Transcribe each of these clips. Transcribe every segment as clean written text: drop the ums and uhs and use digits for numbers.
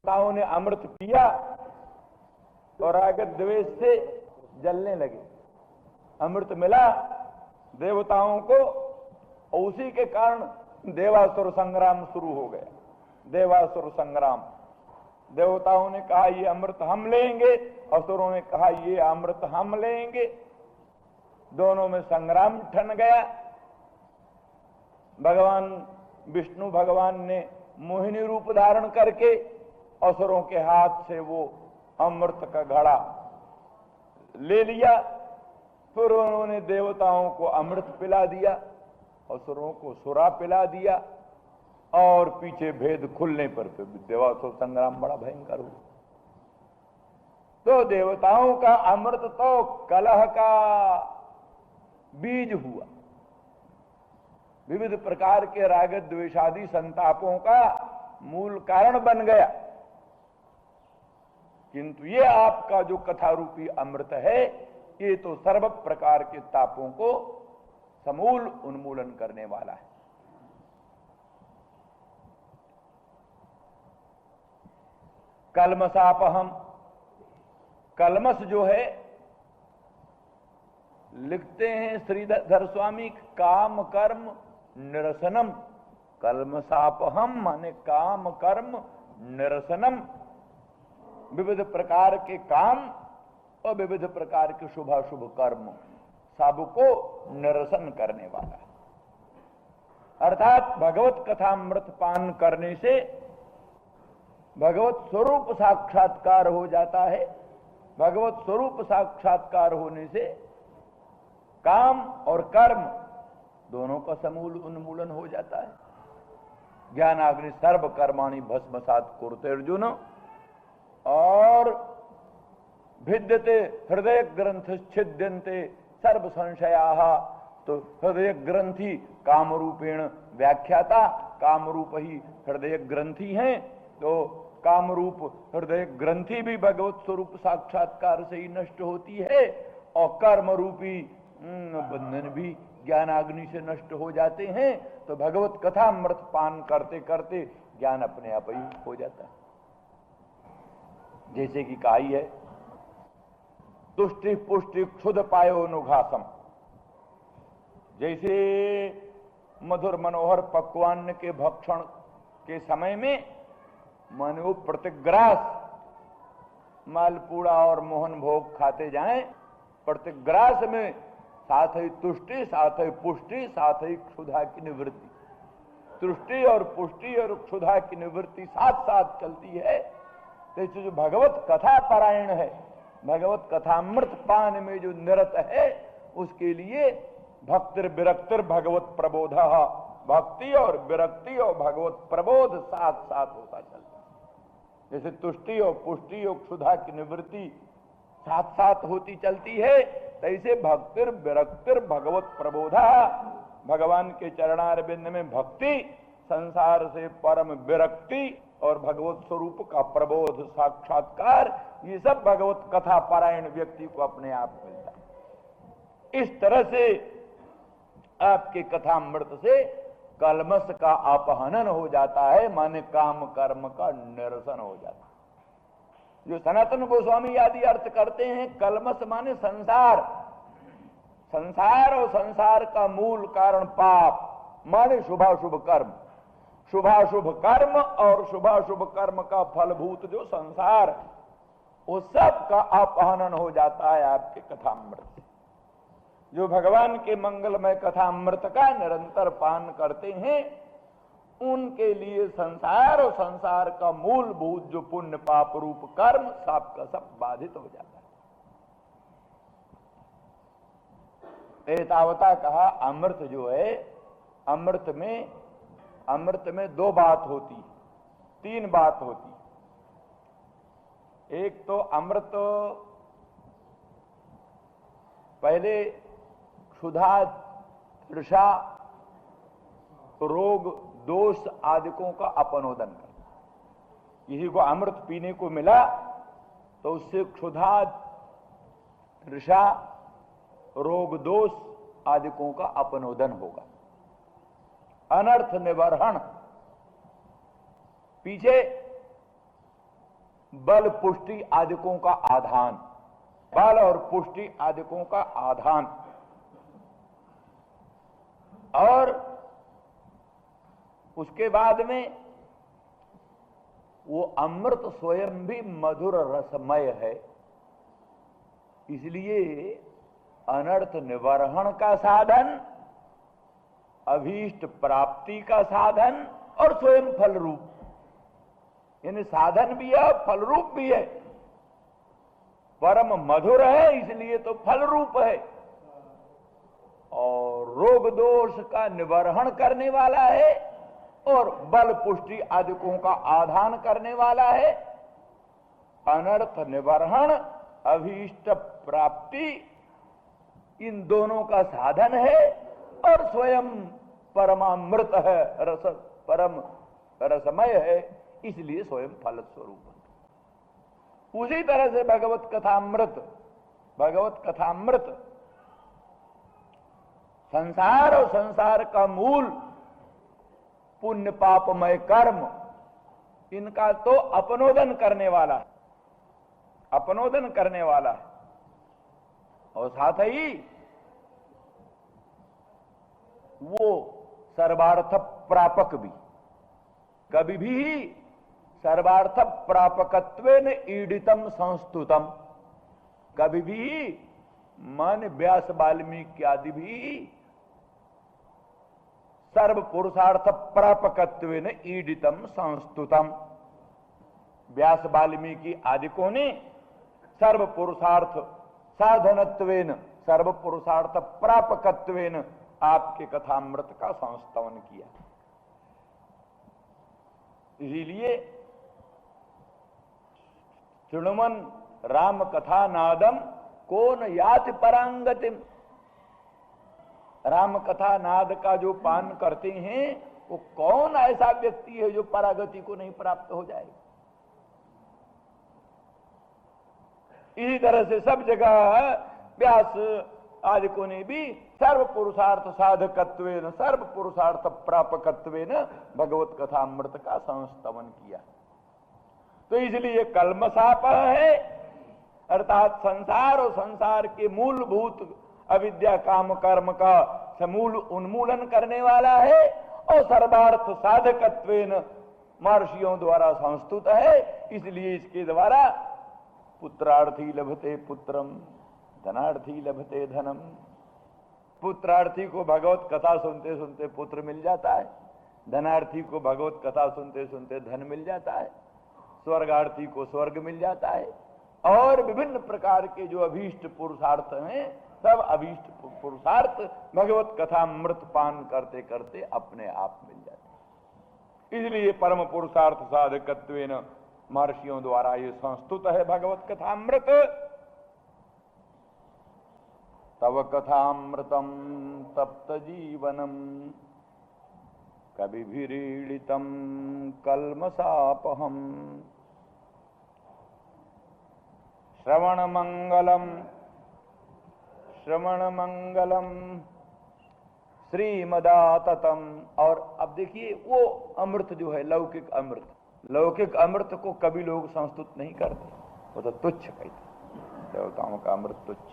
देवताओं ने अमृत पिया और राग द्वेष से जलने लगे। अमृत मिला देवताओं को, उसी के कारण देवासुर संग्राम शुरू हो गया। देवासुर संग्राम, देवताओं ने कहा ये अमृत हम लेंगे, असुरों ने कहा ये अमृत हम लेंगे। दोनों में संग्राम ठन गया। भगवान विष्णु भगवान ने मोहिनी रूप धारण करके असुरों के हाथ से वो अमृत का घड़ा ले लिया। फिर उन्होंने देवताओं को अमृत पिला दिया, असुरों को सुरा पिला दिया, और पीछे भेद खुलने पर फिर देवासुर संग्राम बड़ा भयंकर हुआ। तो देवताओं का अमृत तो कलह का बीज हुआ, विविध प्रकार के राग द्वेषादि संतापों का मूल कारण बन गया। किंतु ये आपका जो कथा रूपी अमृत है, ये तो सर्व प्रकार के तापों को समूल उन्मूलन करने वाला है। कलमसापहम, कलमस जो है, लिखते हैं श्रीधर स्वामी, काम कर्म निरसनम। कलमसापहम माने काम कर्म निरसनम, विविध प्रकार के काम और विविध प्रकार के शुभाशुभ कर्म सबको निरसन करने वाला है। अर्थात भगवत कथामृत पान करने से भगवत स्वरूप साक्षात्कार हो जाता है। भगवत स्वरूप साक्षात्कार होने से काम और कर्म दोनों का समूल उन्मूलन हो जाता है। ज्ञानाग्नि सर्व कर्माणि भस्मसात् कुरुते अर्जुन, और भिद्यते हृदय ग्रंथ छिद्यन्ते सर्व संशयाः। तो हृदय ग्रंथि काम रूपेण व्याख्याता, काम रूप ही हृदय ग्रंथि हैं। तो काम रूप हृदय ग्रंथि भी भगवत स्वरूप साक्षात्कार से ही नष्ट होती है, और कर्म रूपी बंधन भी ज्ञानाग्नि से नष्ट हो जाते हैं। तो भगवत कथा अमृत पान करते करते ज्ञान अपने आप ही हो जाता है। जैसे कि कहा है, तुष्टि पुष्टि क्षुध पायो अनुघासम। जैसे मधुर मनोहर पक्वान्न के भक्षण के समय में मानो प्रतिग्रास मालपूड़ा और मोहन भोग खाते जाएं, प्रतिग्रास में साथ ही तुष्टि, साथ ही पुष्टि, साथ ही क्षुधा की निवृत्ति। तुष्टि और पुष्टि और क्षुधा की निवृत्ति साथ साथ चलती है। तो जो भगवत कथा पारायण है, भगवत कथामृत पान में जो निरत है, उसके लिए भक्तिर विरक्तिर भगवत प्रबोध, भक्ति और विरक्ति और भगवत प्रबोध साथ साथ होता चलता है। जैसे तुष्टि और पुष्टि और क्षुधा की निवृत्ति साथ साथ होती चलती है, तैसे भक्तिर विरक्तिर भगवत प्रबोधा, भगवान के चरणारविंद में भक्ति, संसार से परम विरक्ति और भगवत स्वरूप का प्रबोध साक्षात्कार, ये सब भगवत कथा पारायण व्यक्ति को अपने आप मिलता है। इस तरह से आपके कथामृत से कलमस का अपहनन हो जाता है, माने काम कर्म का निरसन हो जाता है। जो सनातन गोस्वामी आदि अर्थ करते हैं, कलमस माने संसार, संसार और संसार का मूल कारण पाप माने शुभाशुभ कर्म, शुभाशुभ कर्म और शुभाशुभ कर्म का फलभूत जो संसार, वो सब का अपहनन हो जाता है आपके कथामृत से। जो भगवान के मंगलमय कथामृत का निरंतर पान करते हैं, उनके लिए संसार और संसार का मूलभूत जो पुण्य पाप रूप कर्म सब का सब बाधित हो जाता है। एतावता कहा, अमृत जो है, अमृत में दो बात होती, तीन बात होती। एक तो अमृत पहले क्षुधा, तृषा, रोग, दोष आदिकों का अपनोदन करता। किसी को अमृत पीने को मिला तो उससे क्षुधा, तृषा, रोग, दोष आदिकों का अपनोदन होगा। अनर्थ निवारण, पीछे बल पुष्टि आदिकों का आधान, बल और पुष्टि आदिकों का आधान। और उसके बाद में वो अमृत स्वयं भी मधुर रसमय है, इसलिए अनर्थ निवारण का साधन, अभीष्ट प्राप्ति का साधन और स्वयं फल रूप, यानी साधन भी है फल रूप भी है। परम मधुर है इसलिए तो फल रूप है, और रोग दोष का निवारण करने वाला है, और बल पुष्टि आदिकों का आधान करने वाला है। अनर्थ निवारण अभीष्ट प्राप्ति इन दोनों का साधन है, और स्वयं परमामृत है, रस परम रसमय है, इसलिए स्वयं फल स्वरूप है। उसी तरह से भगवत कथामृत संसार और संसार का मूल पुण्य पापमय कर्म, इनका तो अपनोदन करने वाला है, अपनोदन करने वाला है, और साथ ही वो सर्वार्थ प्रापक भी। कभी भी सर्वार्थ प्रापकत्वेन ईडितम संस्तुतम, कभी भी मन व्यास वाल्मीकि आदि भी सर्व पुरुषार्थ प्रापकत्वेन ईडितम संस्तुतम। व्यास वाल्मीकि आदिकों ने सर्व पुरुषार्थ साधनत्वेन, सर्व पुरुषार्थ प्रापकत्वेन आपके कथामृत का संस्तवन किया। इसीलिए शृण्वन् राम कथा नादम कौन याति परांगतिम, राम कथा नाद का जो पान करते हैं वो कौन ऐसा व्यक्ति है जो परागति को नहीं प्राप्त हो जाए। इसी तरह से सब जगह व्यास आदिकों ने भी सर्व पुरुषार्थ साधकत्वेन, सर्व पुरुषार्थ प्रापकत्वेन भगवत कथामृत का संस्तवन किया। तो इसलिए कल्मशाप है, अर्थात संसार और संसार के मूलभूत अविद्या काम कर्म का समूल उन्मूलन करने वाला है, और सर्वार्थ साधकत्वेन महर्षियों द्वारा संस्तुत है। इसलिए इसके द्वारा पुत्रार्थी लभते पुत्रम, धनार्थी लभते धनम। पुत्रार्थी को भगवत कथा सुनते सुनते पुत्र मिल जाता है, धनार्थी को भगवत कथा सुनते सुनते धन मिल जाता है, स्वर्गार्थी को स्वर्ग मिल जाता है, और विभिन्न प्रकार के जो अभीष्ट पुरुषार्थ हैं सब अभीष्ट पुरुषार्थ भगवत कथा अमृत पान करते करते अपने आप मिल जाते। इसलिए परम पुरुषार्थ साधकत्वेन महर्षियों द्वारा ये संस्तुत है भगवत कथामृत। तव कथामृतम तप्त जीवनम कविभिरीडितम कल्मषापहम। श्रवण मंगलम श्रीमदाततम। और अब देखिए वो अमृत जो है लौकिक अमृत, लौकिक अमृत को कभी लोग संस्तुत नहीं करते, वो तो तुच्छ कहते, देवताओं का अमृत तुच्छ।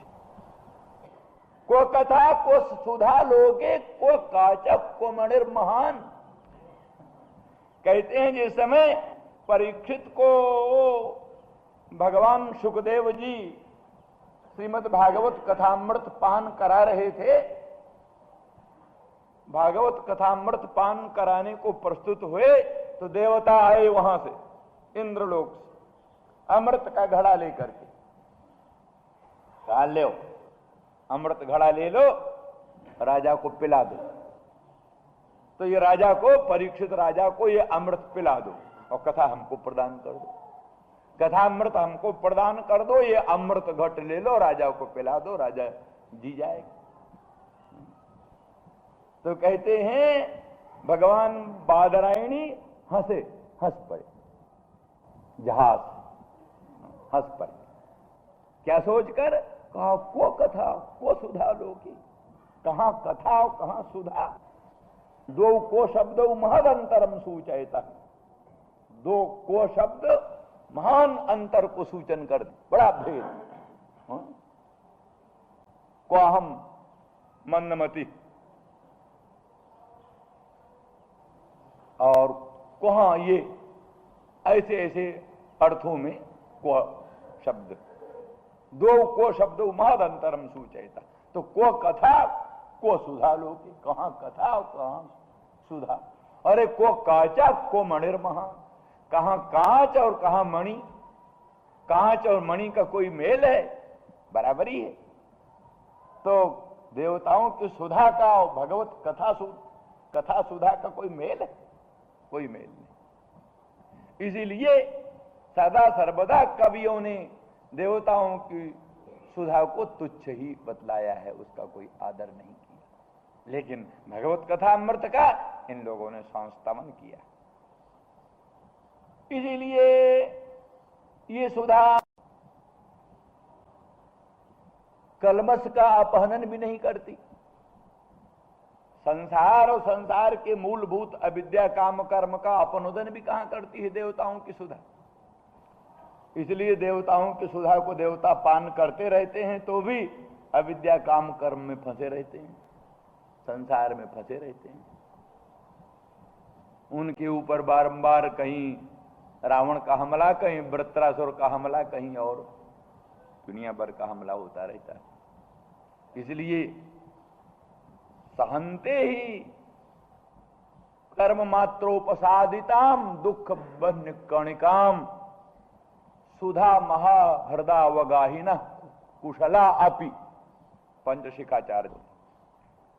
को कथा को सुधा लोगे को काचक को मणिर महान। कहते हैं जिस समय परीक्षित को भगवान सुखदेव जी श्रीमद् भागवत कथामृत पान करा रहे थे, भागवत कथामृत पान कराने को प्रस्तुत हुए तो देवता आए वहां से इंद्रलोक से अमृत का घड़ा लेकर के। कहा लो अमृत घड़ा ले लो, राजा को पिला दो। तो ये राजा को, परीक्षित राजा को ये अमृत पिला दो और कथा हमको प्रदान कर दो, कथा अमृत हमको प्रदान कर दो, ये अमृत घट ले लो, राजा को पिला दो, राजा जी जाएगा। तो कहते हैं भगवान बादरायणी हंस पड़े, जहाज हंस पड़े। क्या सोचकर? कहा को कथा को सुधा लोगी। कहां कथा और कहां सुधा? दो को शब्द महदंतरम सूचयता। दो को शब्द महान अंतर को सूचन कर दे, बड़ा भेद। क्वाहम मंदमति और क्वहा, ये ऐसे ऐसे अर्थों में क्व शब्द, दो को शब्द महद अंतरम सूचयता। तो को कथा को सुधा लोके, कहां कथा और कहां सुधा। अरे को काचा को मणिर्महा, कहां कांच और कहां मणि। कांच और मणि का कोई मेल है? बराबरी है। तो देवताओं की सुधा का और भगवत कथा सुधा का कोई मेल है? कोई मेल नहीं। इसीलिए सदा सर्वदा कवियों ने देवताओं की सुधा को तुच्छ ही बतलाया है, उसका कोई आदर नहीं किया। लेकिन भगवत कथा अमृत का इन लोगों ने संस्तमन किया। इसीलिए ये सुधा कलमस का अपहनन भी नहीं करती। संसार और संसार के मूलभूत अविद्या काम कर्म का अपनोदन भी कहां करती है देवताओं की सुधा। इसलिए देवताओं की सुधा को देवता पान करते रहते हैं तो भी अविद्या काम कर्म में फंसे रहते हैं, संसार में फंसे रहते हैं। उनके ऊपर बारंबार कहीं रावण का हमला, कहीं वृत्रासुर का हमला, कहीं और दुनिया भर का हमला होता रहता है। इसलिए सहन्ते ही कर्म मात्रोपसादिताम दुख बन्य कणिकाम सुधा महा हृदा वगाहिना कुशला अपि। पंचशिखाचार्य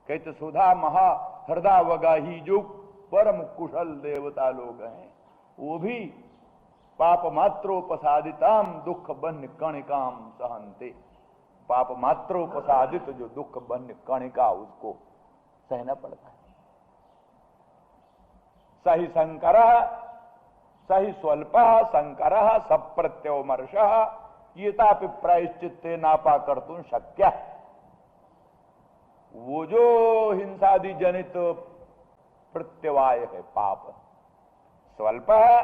कहते सुधा महा हृदा वगाही, जो परम कुशल देवता लोग हैं वो भी पाप मात्रोपसादिताम दुख बन्य कणिकाम सहन्ते। पाप मात्रोपसादित जो दुख बन्य कणिका, उसको सहना पड़ता है। सही शंकर सही स्वल्प शंकर सप्रत्योमर्ष येतापि प्रायश्चित्ते नापा कर्तुं शक्य। वो जो हिंसादि जनित प्रत्यवाय है पाप स्वल्प है,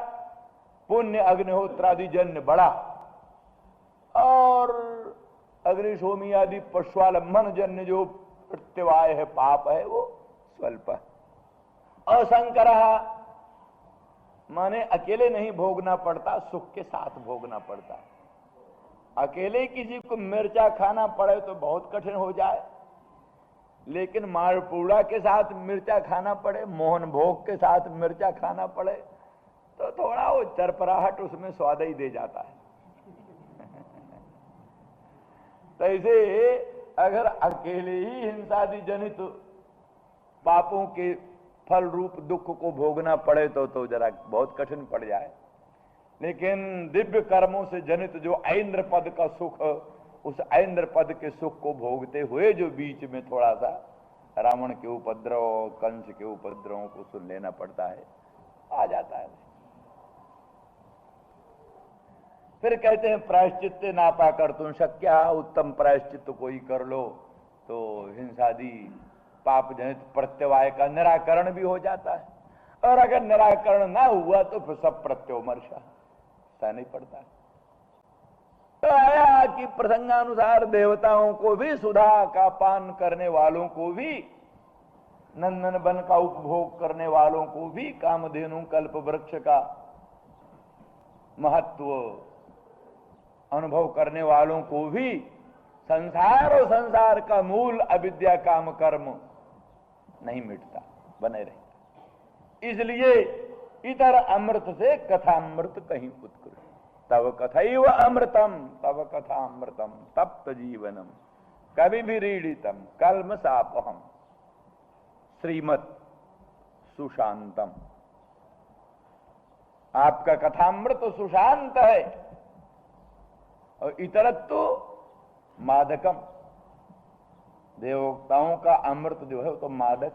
पुण्य अग्निहोत्रादि जन्य बड़ा, और अग्निशोमी आदि पशुआलंबन जन्य जो प्रत्यवाय है पाप है वो स्वल्प। अशंकर माने अकेले नहीं भोगना पड़ता, सुख के साथ भोगना पड़ता। अकेले किसी को मिर्चा खाना पड़े तो बहुत कठिन हो जाए, लेकिन मालपूड़ा के साथ मिर्चा खाना पड़े, मोहन भोग के साथ मिर्चा खाना पड़े तो थोड़ा वो चरपराहट उसमें स्वाद ही दे जाता है। तो ऐसे अगर अकेले ही हिंसादि जनित पापों के फल रूप दुख को भोगना पड़े तो जरा बहुत कठिन पड़ जाए। लेकिन दिव्य कर्मों से जनित जो ऐन्द्र पद का सुख, उस ऐन्द्र पद के सुख को भोगते हुए जो बीच में थोड़ा सा रावण के उपद्रव, कंस के उपद्रवों को सुन लेना पड़ता है, आ जाता है। फिर कहते हैं प्रायश्चित्ते नापा कर्तुं शक्य, उत्तम प्रायश्चित्त कोई कर लो तो हिंसादि पाप जनित प्रत्यवाय का निराकरण भी हो जाता है। और अगर निराकरण ना हुआ तो फिर सब प्रत्योमर्श सहना ही पड़ता है। तो आया कि प्रसंगानुसार देवताओं को भी सुधा का पान करने वालों को भी, नंदन वन का उपभोग करने वालों को भी, कामधेनु कल्प वृक्ष का महत्व अनुभव करने वालों को भी संसार और संसार का मूल अविद्या काम कर्म नहीं मिटता, बने रहता। इसलिए इतर अमृत से कथामृत कहीं उत्कृष्ट। तव कथैव अमृतम तव कथा अमृतम तप्त जीवनम कवि भी रीडितम कल्मषापहम श्रीमत सुशांतम। आपका कथामृत तो सुशांत है और इतरत्तु मादकम, देवताओं का अमृत जो है वो तो मादक,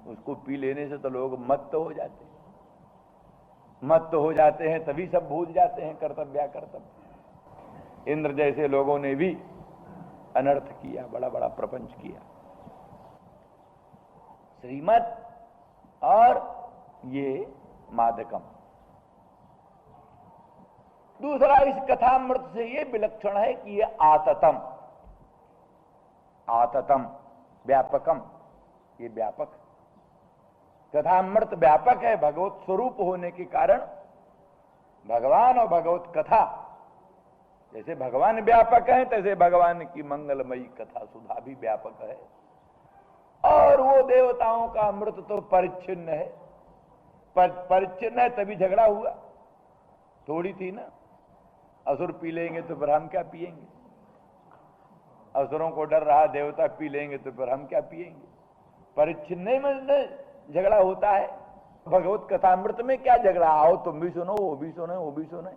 उसको पी लेने से तो लोग मत्त हो जाते हैं। मत्त हो जाते हैं तभी सब भूल जाते हैं कर्तव्य कर्तव्य। इंद्र जैसे लोगों ने भी अनर्थ किया, बड़ा बड़ा प्रपंच किया। श्रीमत और ये मादकम, दूसरा, इस कथामृत से ये विलक्षण है कि ये आततम, आततम व्यापकम, ये व्यापक कथामृत व्यापक है। भगवत स्वरूप होने के कारण भगवान और भगवत कथा, जैसे भगवान व्यापक है तैसे भगवान की मंगलमयी कथा सुधा भी व्यापक है। और वो देवताओं का अमृत तो परिच्छिन्न है, परिच्छिन्न है तभी झगड़ा हुआ, थोड़ी थी ना। असुर पी लेंगे तो फिर हम क्या पिएंगे, असुरों को डर रहा देवता पी लेंगे तो फिर हम क्या पिएंगे, परिच्छिन्न में झगड़ा होता है। भगवत कथामृत में क्या झगड़ा, आओ तुम भी सुनो, वो भी सुने, वो भी सुने,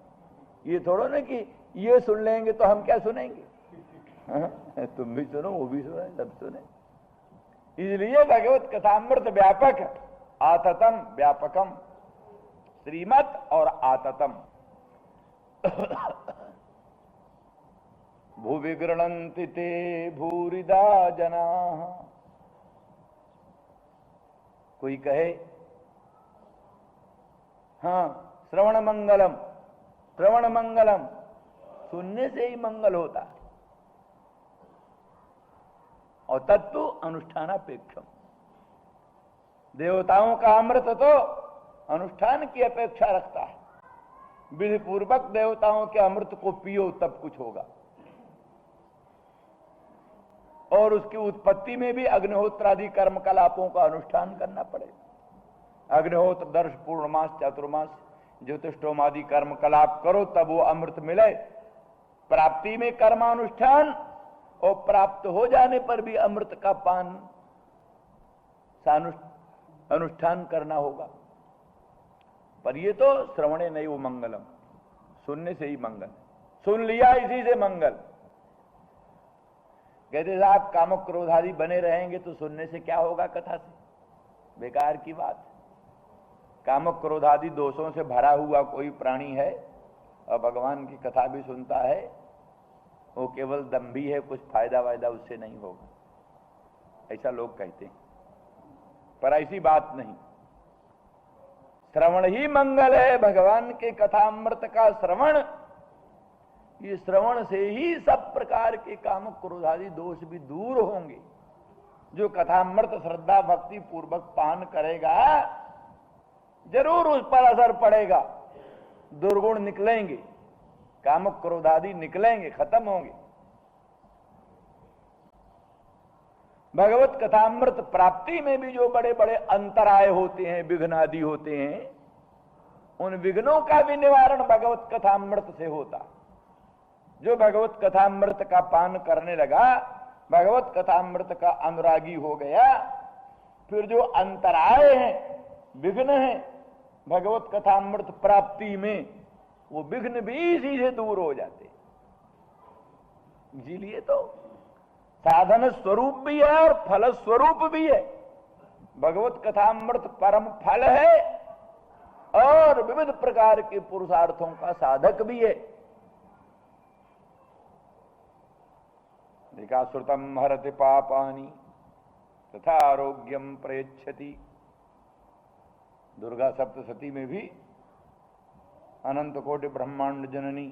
ये थोड़ा ना कि ये सुन लेंगे तो हम क्या सुनेंगे, तुम भी सुनो, वो भी सुने, सब सुने। इसलिए भगवत कथामृत व्यापक, आततम व्यापकम, श्रीमत और आततम। भुविगृणन्ति ते भूरिदा जना। कोई कहे हाँ श्रवण मंगलम, श्रवण मंगलम, सुनने से ही मंगल होता है। और तत्व अनुष्ठानापेक्षम, देवताओं का अमृत तो अनुष्ठान की अपेक्षा रखता है। विधि पूर्वक देवताओं के अमृत को पियो तब कुछ होगा। और उसकी उत्पत्ति में भी अग्निहोत्र आदि कर्म कलापों का अनुष्ठान करना पड़ेगा। अग्निहोत्र, दर्श, पूर्णमास, चातुर्मास, ज्योतिष्ठोम आदि कर्म कलाप करो तब वो अमृत मिले। प्राप्ति में कर्मानुष्ठान और प्राप्त हो जाने पर भी अमृत का पान अनुष्ठान करना होगा। पर ये तो श्रवणे नहीं वो मंगलम, सुनने से ही मंगल, सुन लिया इसी से मंगल। कहते साहब कामक क्रोधादि बने रहेंगे तो सुनने से क्या होगा, कथा से, बेकार की बात। कामक क्रोधादि दोषों से भरा हुआ कोई प्राणी है और भगवान की कथा भी सुनता है, वो केवल दम्भी है, कुछ फायदा वायदा उससे नहीं होगा, ऐसा लोग कहते हैं। पर ऐसी बात नहीं, श्रवण ही मंगल है। भगवान के कथामृत का श्रवण, ये श्रवण से ही सब प्रकार के काम क्रोधादि दोष भी दूर होंगे। जो कथामृत श्रद्धा भक्ति पूर्वक पान करेगा जरूर उस पर असर पड़ेगा, दुर्गुण निकलेंगे, काम क्रोधादि निकलेंगे, खत्म होंगे। भगवत कथामृत प्राप्ति में भी जो बड़े बड़े अंतराय होते हैं, विघ्न आदि होते हैं, उन विघ्नों का भी निवारण भगवत कथामृत से होता। जो भगवत कथामृत का पान करने लगा, भगवत कथामृत का अनुरागी हो गया, फिर जो अंतराय हैं, विघ्न हैं भगवत कथामृत प्राप्ति में, वो विघ्न भी इसी से दूर हो जाते। इसीलिए तो साधन स्वरूप भी है और फल स्वरूप भी है। भगवत कथामृत परम फल है और विविध प्रकार के पुरुषार्थों का साधक भी है। देखा, श्रुतम हरति पापानि तथा आरोग्यम प्रयच्छति। दुर्गा सप्तशती में भी अनंत कोटि ब्रह्मांड जननी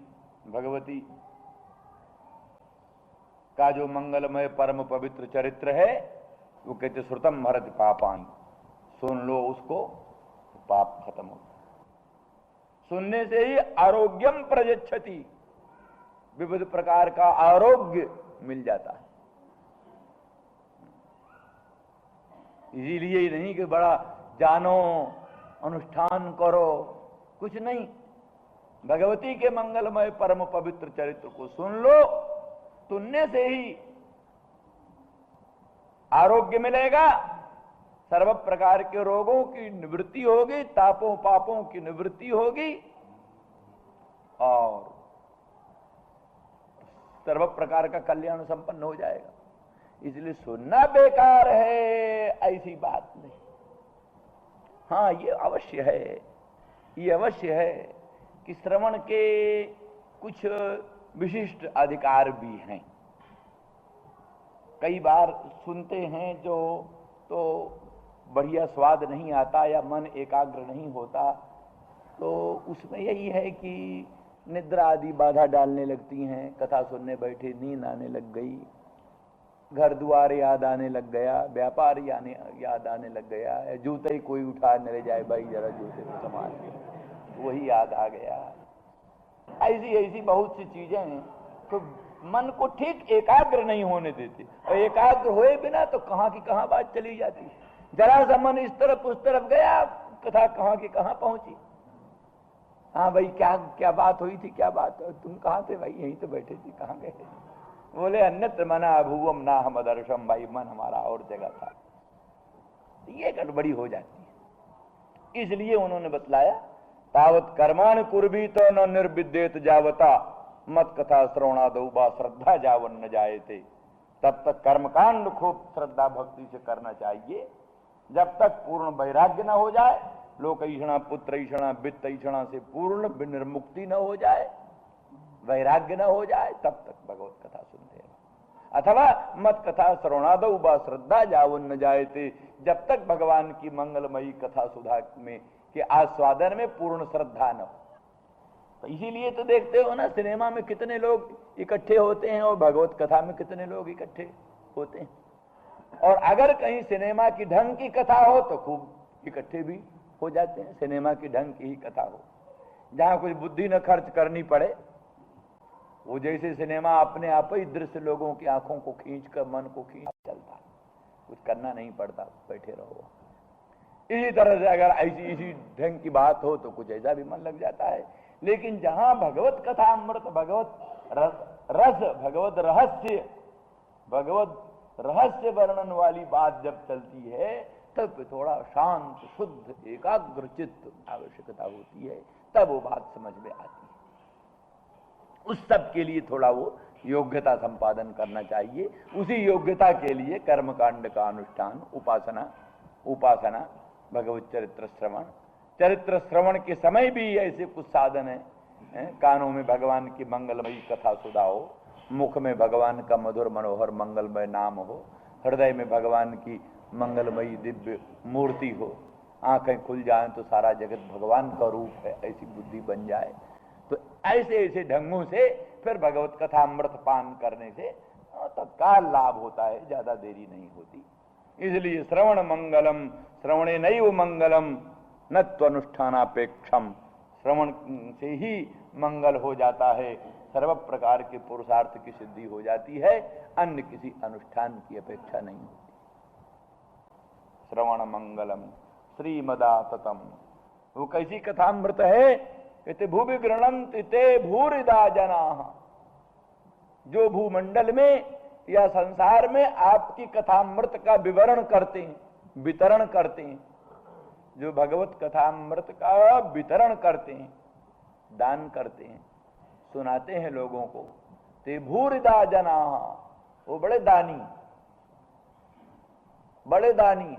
भगवती का जो मंगलमय परम पवित्र चरित्र है, वो कहते श्रुतम हरति पापानि, सुन लो उसको तो पाप खत्म होता। सुनने से ही आरोग्यम प्रयच्छति, विविध प्रकार का आरोग्य मिल जाता है। इसीलिए ही नहीं कि बड़ा जानो, अनुष्ठान करो, कुछ नहीं। भगवती के मंगलमय परम पवित्र चरित्र को सुन लो, सुनने से ही आरोग्य मिलेगा, सर्व प्रकार के रोगों की निवृत्ति होगी, तापों पापों की निवृत्ति होगी और सर्व प्रकार का कल्याण संपन्न हो जाएगा। इसलिए सुनना बेकार है ऐसी बात नहीं। हाँ, ये अवश्य है, ये अवश्य है कि श्रवण के कुछ विशिष्ट अधिकार भी हैं। कई बार सुनते हैं जो तो बढ़िया स्वाद नहीं आता या मन एकाग्र नहीं होता, तो उसमें यही है कि निद्रा आदि बाधा डालने लगती हैं, कथा सुनने बैठे नींद आने लग गई, घर द्वार याद आने लग गया, व्यापार याद आने लग गया, या जूते ही कोई उठा न ले जाए, भाई जरा जूते को संभाल, वही याद आ गया। ऐसी ऐसी बहुत सी चीजें हैं तो मन को ठीक एकाग्र नहीं होने देती, और एकाग्र होए बिना तो कहां की कहां बात चली जाती। जरा सा मन इस तरफ उस तरफ गया, कथा कहां की कहां पहुंची। हाँ भाई, क्या क्या बात हुई थी, क्या बात, तुम कहां थे भाई? यहीं तो बैठे थे, कहां गए? बोले अन्यत्र मना अभुवम ना हम दर्शम, भाई मन हमारा और जगह था। ये गड़बड़ी हो जाती है, इसलिए उन्होंने बतलाया तावत कर्माण कुर्बी तो न निर्विद्येत जावता मत कथा श्रवणादौ बा श्रद्धा जावन न जाए थे। तब तक कर्मकांड खूब श्रद्धा भक्ति से करना चाहिए, जब तक पूर्ण वैराग्य न हो जाए, लोक ईषणा पुत्र ईषणा वित्त ईषणा से पूर्ण निर्मुक्ति न हो जाए, वैराग्य न हो जाए, तब तक भगवत कथा सुनते हैं। अथवा मत कथा श्रवणादौ बा श्रद्धा जावन न जाए थे, जब तक भगवान की मंगलमयी कथा सुधा में के आस्वादन में पूर्ण श्रद्धा न हो। तो इसीलिए तो देखते हो ना, सिनेमा में कितने लोग इकट्ठे होते हैं और भगवत कथा में कितने लोग इकट्ठे होते हैं। और अगर कहीं सिनेमा की ढंग की कथा हो तो खूब इकट्ठे भी हो जाते हैं। सिनेमा की ढंग की ही कथा हो, जहां कुछ बुद्धि न खर्च करनी पड़े, वो जैसे सिनेमा अपने आप ही दृश्य लोगों की आंखों को खींच कर मन को खींच चलता, कुछ करना नहीं पड़ता, बैठे रहो। इसी तरह से अगर ऐसी इसी ढंग की बात हो तो कुछ ऐसा भी मन लग जाता है। लेकिन जहां भगवत कथा अमृत, भगवत रस, भगवत रहस्य वर्णन वाली बात जब चलती है, तब थोड़ा शांत शुद्ध एकाग्र चित्त आवश्यकता होती है, तब वो बात समझ में आती है। उस सब के लिए थोड़ा वो योग्यता संपादन करना चाहिए। उसी योग्यता के लिए कर्मकांड का अनुष्ठान, उपासना, भगवत चरित्र श्रवण के समय भी ऐसे कुछ साधन है। कानों में भगवान की मंगलमयी कथा सुधा हो, मुख में भगवान का मधुर मनोहर मंगलमय नाम हो, हृदय में भगवान की मंगलमयी दिव्य मूर्ति हो, आंखें खुल जाएं तो सारा जगत भगवान का रूप है, ऐसी बुद्धि बन जाए। तो ऐसे ऐसे ढंगों से फिर भगवत कथा अमृत पान करने से तत्काल लाभ होता है, ज्यादा देरी नहीं होती। इसलिए श्रवण मंगलम, श्रवणे नैव मंगलम न त्वनुष्ठानापेक्षम, श्रवण से ही मंगल हो जाता है, सर्व प्रकार के पुरुषार्थ की सिद्धि हो जाती है, अन्य किसी अनुष्ठान की अपेक्षा नहीं होती। श्रवण मंगलम श्रीमदाततम, वो कैसी कथामृत है? इति भूवि गृणन्ति ते भूरिदा जनाः, जो भूमंडल में या संसार में आपकी कथामृत का विवरण करते हैं, वितरण करते हैं, जो भगवत कथामृत का वितरण करते हैं, दान करते हैं, सुनाते हैं लोगों को, ते भूरिदा जनाः, वो बड़े दानी।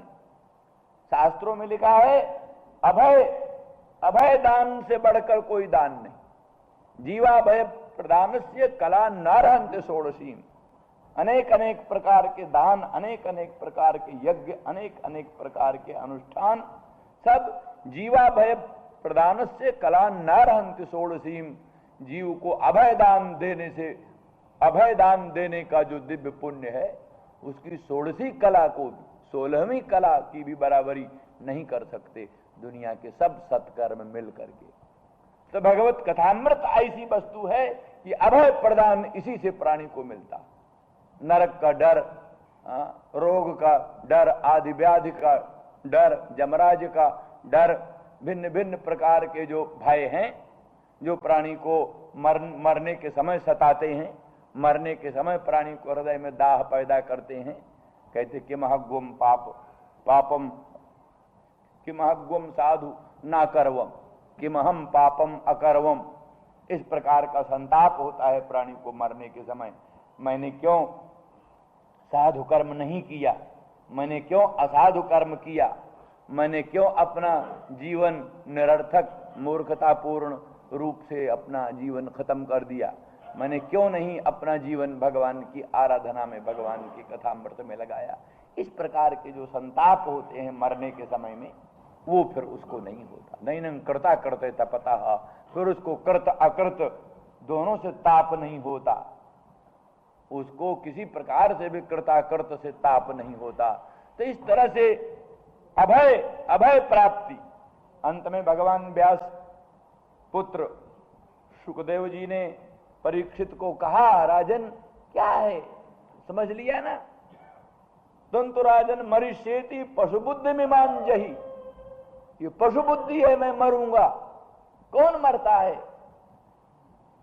शास्त्रों में लिखा है अभय दान से बढ़कर कोई दान नहीं। जीवाभय प्रदानस्य कला नारहन्ते षोडशीम, अनेक अनेक प्रकार के दान, अनेक अनेक प्रकार के यज्ञ, अनेक अनेक प्रकार के अनुष्ठान, सब जीवाभय प्रदानस्य कला नारहन्ते षोडशीम, जीव को अभय दान देने से, अभय दान देने का जो दिव्य पुण्य है, उसकी षोडशी कला को, 16वीं कला की भी बराबरी नहीं कर सकते दुनिया के सब सत्कर्म मिल करके। तो भगवत कथामृत ऐसी वस्तु है कि अभय प्रदान इसी से प्राणी को मिलता। नरक का डर, रोग का डर, आदि व्याधि का डर, जमराज का डर, भिन्न भिन्न प्रकार के जो भय हैं, जो प्राणी को मरने के समय सताते हैं, मरने के समय प्राणी को हृदय में दाह पैदा करते हैं। कहते किमहग्वम पापम किमहग्वम साधु ना करवम किमहम पापम अकरवम, इस प्रकार का संताप होता है प्राणी को मरने के समय। मैंने क्यों साधु कर्म नहीं किया, मैंने क्यों असाधु कर्म किया, मैंने क्यों अपना जीवन निरर्थक मूर्खतापूर्ण रूप से अपना जीवन खत्म कर दिया, मैंने क्यों नहीं अपना जीवन भगवान की आराधना में, भगवान की कथामृत में लगाया। इस प्रकार के जो संताप होते हैं मरने के समय में, वो फिर उसको नहीं होता। नैनं कृता करते तपतः फिर उसको कृत अकृत दोनों से ताप नहीं होता, उसको किसी प्रकार से भी कृताकृत से ताप नहीं होता। तो इस तरह से अभय अभय प्राप्ति। अंत में भगवान व्यास पुत्र सुखदेव जी ने परीक्षित को कहा, राजन क्या है, समझ लिया ना? दंतु राजन मरिष्येति पशु बुद्धि में मान जही, ये पशु बुद्धि है, मैं मरूंगा। कौन मरता है?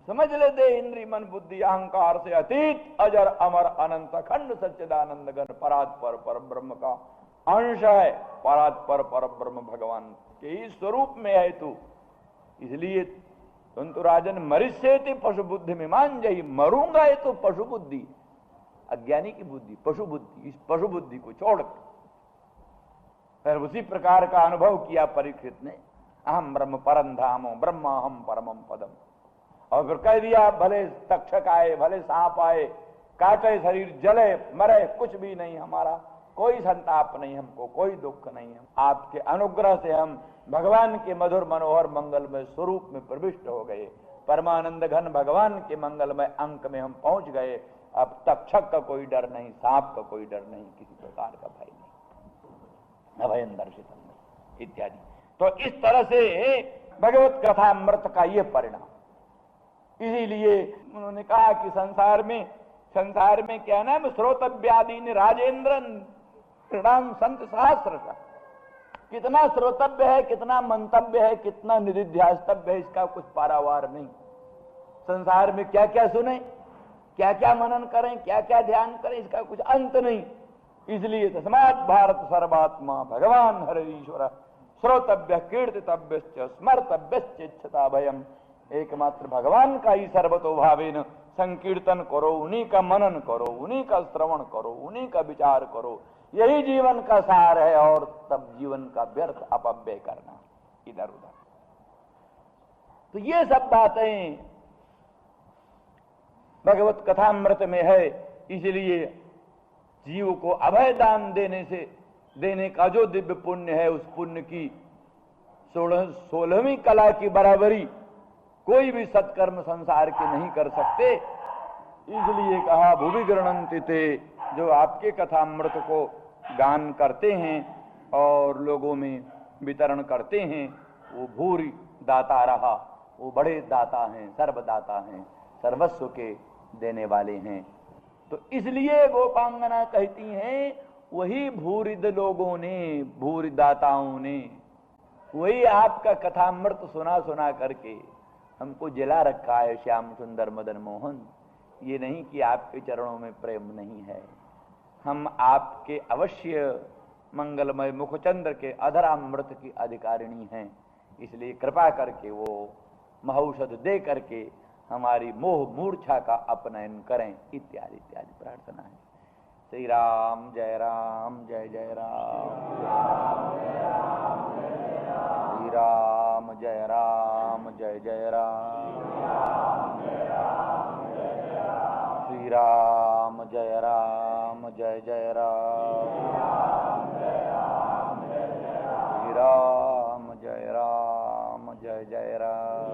समझ ले दे इंद्री मन बुद्धि अहंकार से अतीत अजर अमर अनंत अखंड सच्चिदानंद घन परात्पर पर ब्रह्म का अंश है। परात्पर पर ब्रह्म भगवान के ही स्वरूप में है तू। इसलिए तुंतु राजन मरिष्येति पशु बुद्धि में मान जाई, मरूंगा ये तो पशु बुद्धि, अज्ञानी की बुद्धि, पशु बुद्धि। इस पशु बुद्धि को छोड़ फिर उसी प्रकार का अनुभव किया परीक्षित ने, अहम ब्रह्म परम धामो ब्रह्म अहम परमम पदम। और फिर कह दिया, भले तक्षक आए, भले सांप आए, काटे शरीर, जले मरे, कुछ भी नहीं, हमारा कोई संताप नहीं, हमको कोई दुख नहीं है। आपके अनुग्रह से हम भगवान के मधुर मनोहर मंगलमय स्वरूप में प्रविष्ट हो गए, परमानंद घन भगवान के मंगलमय अंक में हम पहुंच गए। अब तक्षक का कोई डर नहीं, सांप का कोई डर नहीं, किसी प्रकार का भय नहीं, अभयं दर्शितम् इत्यादि। तो इस तरह से भगवत कथा अमृत का ये परिणाम। इसीलिए उन्होंने कहा कि संसार में क्या नाम, श्रोतव्यादीन राजेंद्र प्रणाम संत सहस्र। कितना श्रोतव्य है, कितना मंतव्य है, कितना निधिध्यास्तव्य है, इसका कुछ पारावार नहीं। संसार में क्या क्या सुने, क्या क्या मनन करें, क्या क्या ध्यान करें, इसका कुछ अंत नहीं। इसलिए तस्मात् भारत सर्वात्मा भगवान हरि ईश्वर श्रोतव्य कीर्तितव्य स्मर्तव्यश्चिच्छता भयम। एकमात्र भगवान का ही सर्वतोभावेन संकीर्तन करो, उन्हीं का मनन करो, उन्हीं का श्रवण करो, उन्हीं का विचार करो, यही जीवन का सार है। और तब जीवन का व्यर्थ अपव्यय करना इधर उधर। तो ये सब बातें भगवत कथामृत में है। इसलिए जीव को अभय दान देने का जो दिव्य पुण्य है, उस पुण्य की 16वीं कला की बराबरी कोई भी सत्कर्म संसार के नहीं कर सकते। इसलिए कहा भूवि गृह्णन्ति ते, जो आपके कथामृत को गान करते हैं और लोगों में वितरण करते हैं, वो भूरि दाता रहा, वो बड़े दाता हैं, सर्वदाता हैं, सर्वस्व के देने वाले हैं। तो इसलिए गोपांगना कहती हैं, वही भूरिद लोगों ने, भूरि दाताओं ने, वही आपका कथामृत सुना सुना करके हमको जिला रखा है श्याम सुंदर मदन मोहन। ये नहीं कि आपके चरणों में प्रेम नहीं है, हम आपके अवश्य मंगलमय मुखचंद्र के अधरामृत की अधिकारिणी हैं। इसलिए कृपा करके वो महौषध दे करके हमारी मोह मूर्छा का अपनयन करें, इत्यादि इत्यादि प्रार्थना है। श्री राम जय राम, जय जय राम, श्री राम जय राम, जय जय राम, श्री राम जय राम, जय जय राम, श्री राम जय राम, जय जय राम,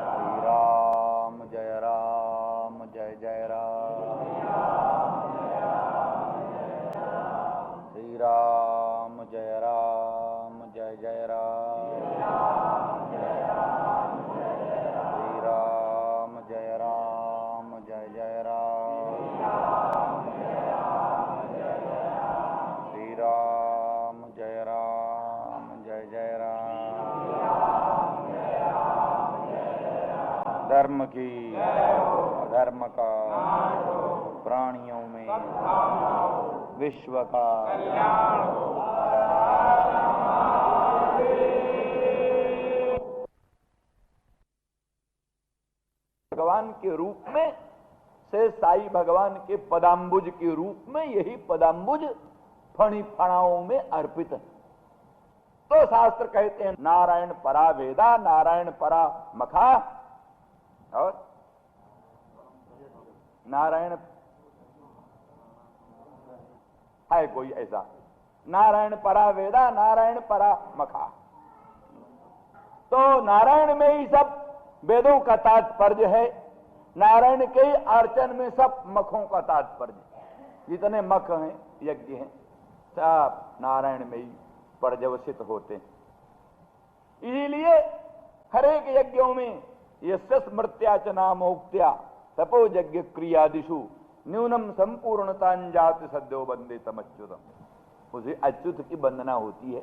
श्री राम जय राम, जय जय राम, श्री राम जय राम, जय जय राम, श्री राम जय राम, जय जय राम, श्री राम जय राम, जय जय राम। धर्म की अधर्म का प्राणियों में विश्व का भगवान के रूप में से साई भगवान के पदाम्बुज के रूप में, यही पदाम्बुज फणी फणाओं में अर्पित है। तो शास्त्र कहते हैं नारायण परा वेदा, नारायण परा मखा, और नारायण है कोई ऐसा, नारायण परा वेदा, नारायण परा मखा। तो नारायण में ही सब वेदों का तात्पर्य है, नारायण के ही अर्चन में सब मखों का तात्पर्य, जितने मख हैं यज्ञ हैं सब नारायण में ही पर्यवसित होते हैं। इसीलिए हरेक यज्ञों में यस्य स्मृत्या च नामोक्त्या तपो यज्ञ क्रियादिषु न्यूनम संपूर्णता जाति सद्यो वंदे तमच्युतम। उसे अच्युत की वंदना होती है।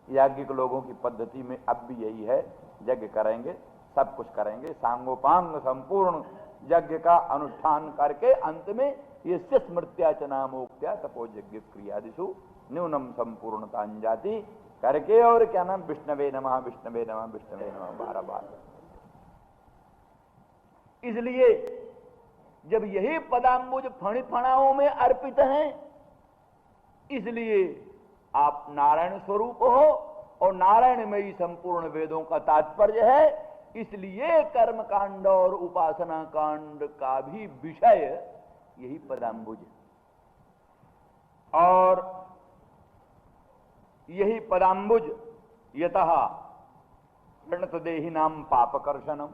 याज्ञिक लोगों की पद्धति में अब भी यही है, यज्ञ करेंगे, सब कुछ करेंगे, सांगोपांग संपूर्ण यज्ञ का अनुष्ठान करके अंत में ये स्मृत्या च नामोक्त्या तपो यज्ञ क्रियादिषु न्यूनम संपूर्णता जाति करके, और क्या नाम, विष्णवे नमः विष्णवे नमः विष्णवे नमः 12 बार। इसलिए जब यही पदाम्बुज फणिफणाओं में अर्पित हैं, इसलिए आप नारायण स्वरूप हो और नारायण में ही संपूर्ण वेदों का तात्पर्य है। इसलिए कर्म कांड और उपासना कांड का भी विषय यही पदाम्बुज है, और यही पदाम्बुज यतः प्रणत देहि नाम पापकर्षणम।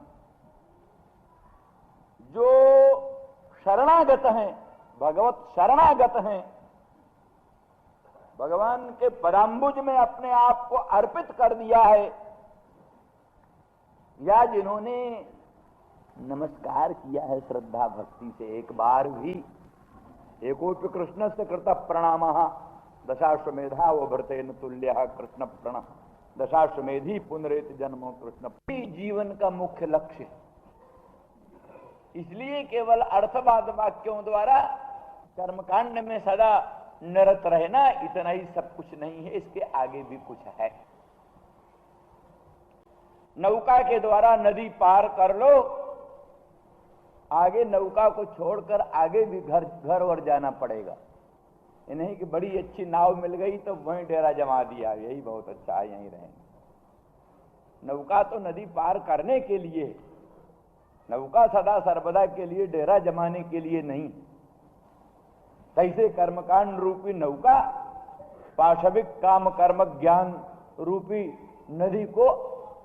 जो शरणागत हैं, भगवत शरणागत हैं, भगवान के पदाम्बुज में अपने आप को अर्पित कर दिया है, या जिन्होंने नमस्कार किया है श्रद्धा भक्ति से एक बार भी, एकोपि कृष्ण से कृत प्रणामः दशाश्वमेधा वो भरतेन तुल्य कृष्ण प्रण दशाश्वमेधी पुनरेत जन्मो कृष्ण। जीवन का मुख्य लक्ष्य है। इसलिए केवल अर्थवाद वाक्यों द्वारा कर्मकांड में सदा निरत रहना इतना ही सब कुछ नहीं है, इसके आगे भी कुछ है। नौका के द्वारा नदी पार कर लो, आगे नौका को छोड़कर आगे भी घर और जाना पड़ेगा। ये नहीं कि बड़ी अच्छी नाव मिल गई तो वहीं डेरा जमा दिया, यही बहुत अच्छा है, यहीं रहेंगे। नौका तो नदी पार करने के लिए, नौका सदा सर्वदा के लिए, डेरा जमाने के लिए नहीं। कैसे कर्मकांड रूपी नौका पाशविक काम कर्म ज्ञान रूपी नदी को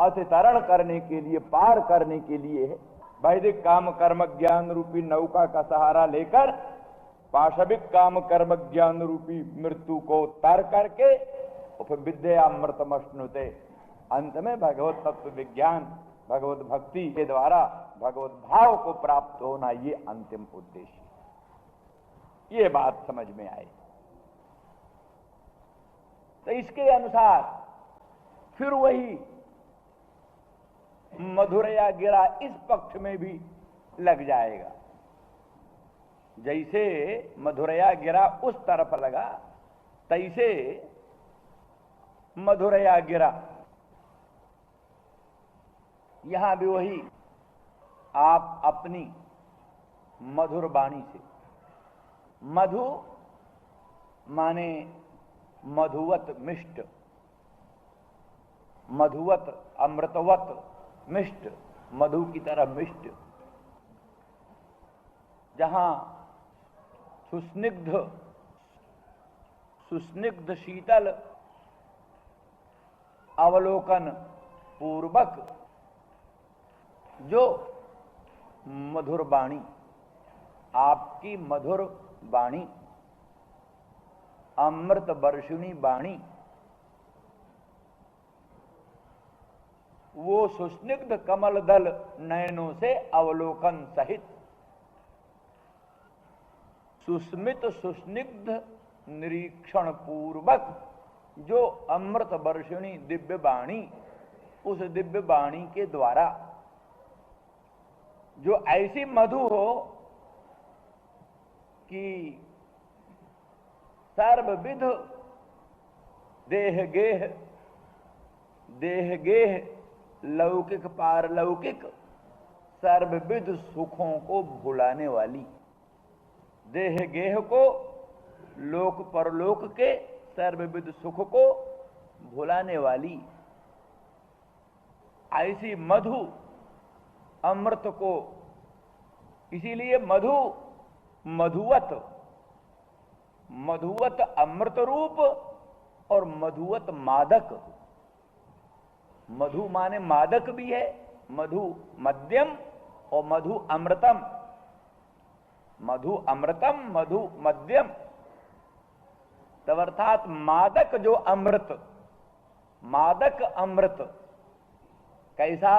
अतितरण करने के लिए, पार करने के लिए है। वैदिक काम कर्म ज्ञान रूपी नौका का सहारा लेकर पाशविक काम कर्म ज्ञान रूपी मृत्यु को तर करके और फिर विद्यामृतमश्नुते, अंत में भगवत तत्व विज्ञान, भगवत भक्ति के द्वारा भगवत भाव को प्राप्त होना, ये अंतिम उद्देश्य। ये बात समझ में आई। तो इसके अनुसार फिर वही मधुरया गिरा इस पक्ष में भी लग जाएगा। जैसे मधुरया गिरा उस तरफ लगा, तैसे मधुरया गिरा यहां भी वही आप अपनी मधुर वाणी से, मधु माने मधुवत मिष्ट, मधुवत अमृतवत मिष्ट, मधु की तरह मिष्ट, जहां सुस्निग्ध शीतल अवलोकन पूर्वक जो मधुर वाणी, आपकी मधुर वाणी, अमृत वर्षिणी वाणी, वो सुस्निग्ध कमल दल नयनों से अवलोकन सहित सुस्मित सुस्निग्ध निरीक्षण पूर्वक जो अमृत वर्षिणी दिव्य वाणी, उस दिव्य वाणी के द्वारा जो ऐसी मधु हो कि सर्वविध देह गेह लौकिक पारलौकिक सर्वविध सुखों को भुलाने वाली, देह गेह को लोक परलोक के सर्वविध सुख को भुलाने वाली ऐसी मधु अमृत को, इसीलिए मधु मधुवत अमृत रूप और मधुवत मादक, मधु माने मादक भी है, मधु मध्यम और मधु अमृतम। मधु अमृतम, मधु मध्यम, तब अर्थात मादक जो अमृत, मादक अमृत। कैसा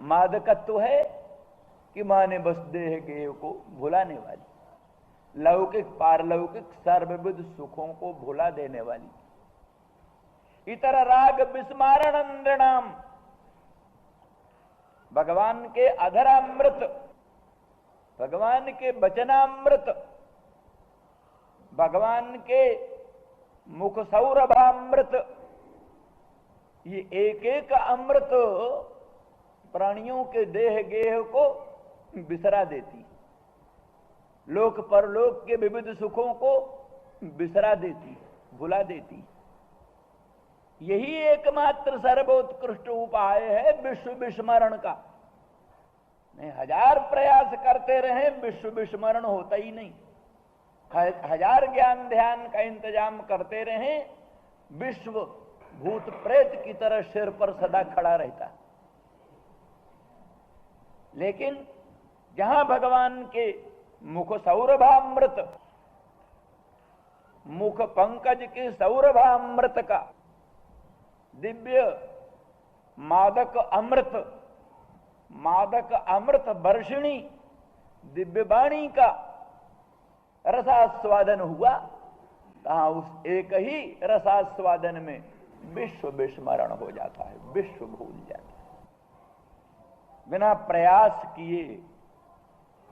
मादकत्व है कि माने बस देह गेह को भुलाने वाली, लौकिक पारलौकिक सर्वविध सुखों को भुला देने वाली। इतर राग विस्मारण नृणाम, भगवान के अधरामृत, भगवान के वचनामृत, भगवान के मुख सौरभामृत, ये एक एक अमृत प्राणियों के देह गेह को बिसरा देती, लोक परलोक के विविध सुखों को बिसरा देती, भुला देती। यही एकमात्र सर्वोत्कृष्ट उपाय है विश्व विस्मरण का। नहीं, हजार प्रयास करते रहे, विश्व विस्मरण होता ही नहीं। हजार ज्ञान ध्यान का इंतजाम करते रहे, विश्व भूत प्रेत की तरह सिर पर सदा खड़ा रहता। लेकिन जहां भगवान के मुख सौरभामृत, मुख पंकज के सौरभामृत का दिव्य मादक अमृत, मादक अमृत वर्षिणी दिव्य वाणी का रसास्वादन हुआ, तहां उस एक ही रसास्वादन में विश्व विस्मरण हो जाता है, विश्व भूल जाता है। बिना प्रयास किए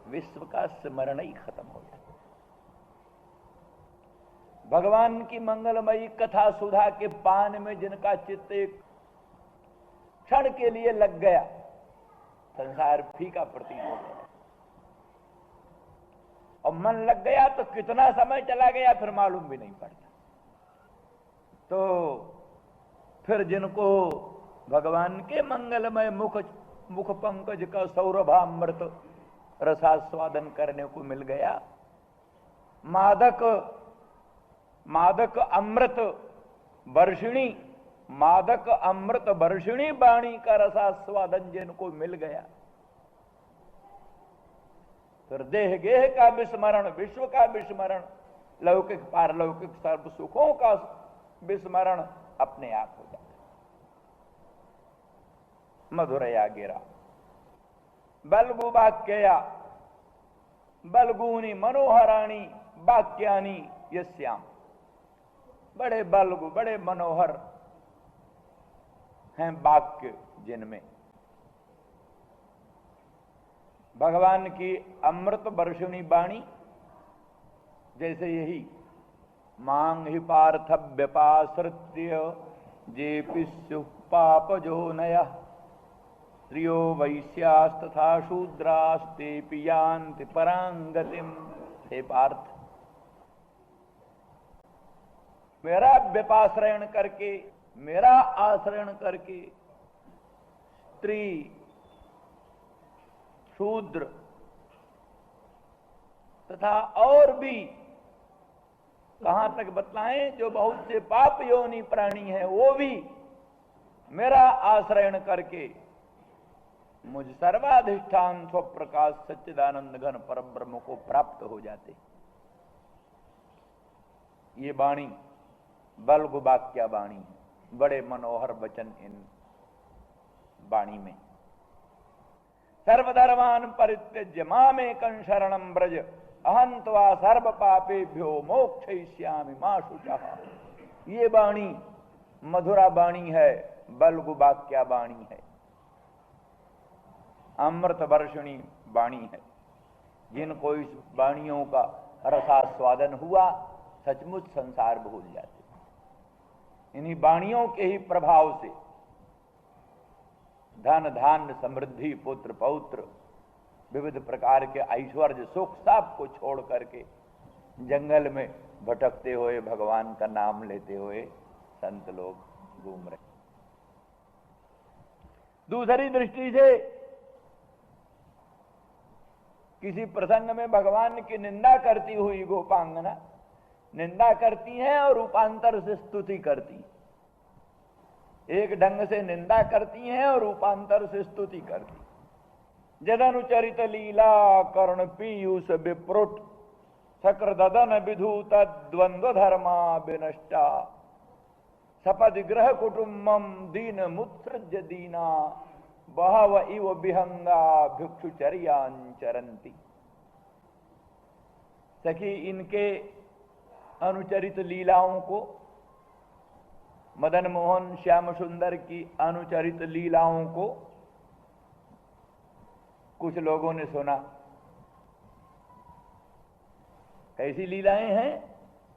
विश्व का स्मरण ही खत्म हो जाता है। भगवान की मंगलमयी कथा सुधा के पान में जिनका चित्त एक क्षण के लिए लग गया, संसार फीका प्रतीत हो गया। और मन लग गया तो कितना समय चला गया फिर मालूम भी नहीं पड़ता। तो फिर जिनको भगवान के मंगलमय मुख पंकज का सौरभामृत रसास्वादन करने को मिल गया, मादक अमृत वर्षिणी, मादक अमृत वर्षिणी वाणी का रसास्वादन जिनको मिल गया, फिर देह गेह का विस्मरण, विश्व का विस्मरण, लौकिक पारलौकिक सर्व सुखों का विस्मरण अपने आप हो जाता। मधुरया गिरा बलगु वाक्यया बलगूनी मनोहराणी वाक्यानी यस्याम। बड़े बलगु, बड़े मनोहर हैं वाक्य जिनमें भगवान की अमृत वर्षिणी वाणी, जैसे यही मांग ही पार्थ व्यपाश्रित्य जे पिस्यु पापजो नयः स्त्रियो वैश्यास्तथा शूद्रास्ते पियांति परांगतिम। हे पार्थ, मेरा व्यपाश्रयण करके, मेरा आश्रयण करके स्त्री, शूद्र तथा और भी कहां तक बतलाएं, जो बहुत से पाप योनि प्राणी हैं, वो भी मेरा आश्रयण करके मुझ सर्वाधिष्ठान स्वप्रकाश सच्चिदानंद घन परब्रह्म को प्राप्त हो जाते। ये वाणी बलगु वाक्या वाणी, बड़े मनोहर वचन इन वाणी में। सर्वधर्मान परित्यज्य मामेकं शरणं व्रज अहं त्वा सर्व पापेभ्यो मोक्षयिष्यामि मा शुचः। ये वाणी मधुरा वाणी है, बलगु वाक्या वाणी है, अमृत वर्षिणी वाणी है। जिनको इस वाणियों का रसास्वादन हुआ, सचमुच संसार भूल जाते। इन्हीं वाणियों के ही प्रभाव से धन धान्य समृद्धि पुत्र पौत्र विविध प्रकार के ऐश्वर्य सुख सब को छोड़ करके जंगल में भटकते हुए भगवान का नाम लेते हुए संत लोग घूम रहे। दूसरी दृष्टि से किसी प्रसंग में भगवान की निंदा करती हुई गोपांगना निंदा करती हैं और रूपांतर से स्तुति करती। एक ढंग से निंदा करती हैं और रूपांतर से स्तुति करती। जदनुचरित लीला कर्ण पीयूष विप्रुट शक्र ददन विधूत द्वंद्व धर्मा विनष्टा सपदि ग्रह कुटुम्बम दीन मुत्सृज्य दीना बहव इव विहंगा भिक्षुचर्यांचरंती। सखी, इनके अनुचरित लीलाओं को, मदन मोहन श्याम सुंदर की अनुचरित लीलाओं को कुछ लोगों ने सुना। कैसी लीलाएं हैं?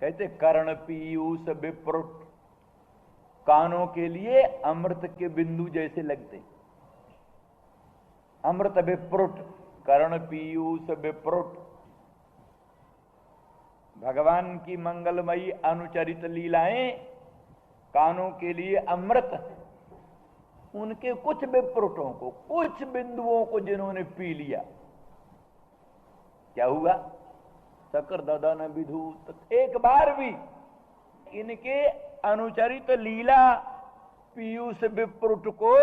कहते कर्ण पीयूष विप्रुट, कानों के लिए अमृत के बिंदु जैसे लगते। अमृत विप्रुट, कर्ण पीयूष विप्रुट। भगवान की मंगलमयी अनुचरित लीलाएं कानों के लिए अमृत। उनके कुछ विप्रुटों को, कुछ बिंदुओं को जिन्होंने पी लिया, क्या हुआ? शक्र ददन विधूत। एक बार भी इनके अनुचरित लीला पीयूष विप्रुट को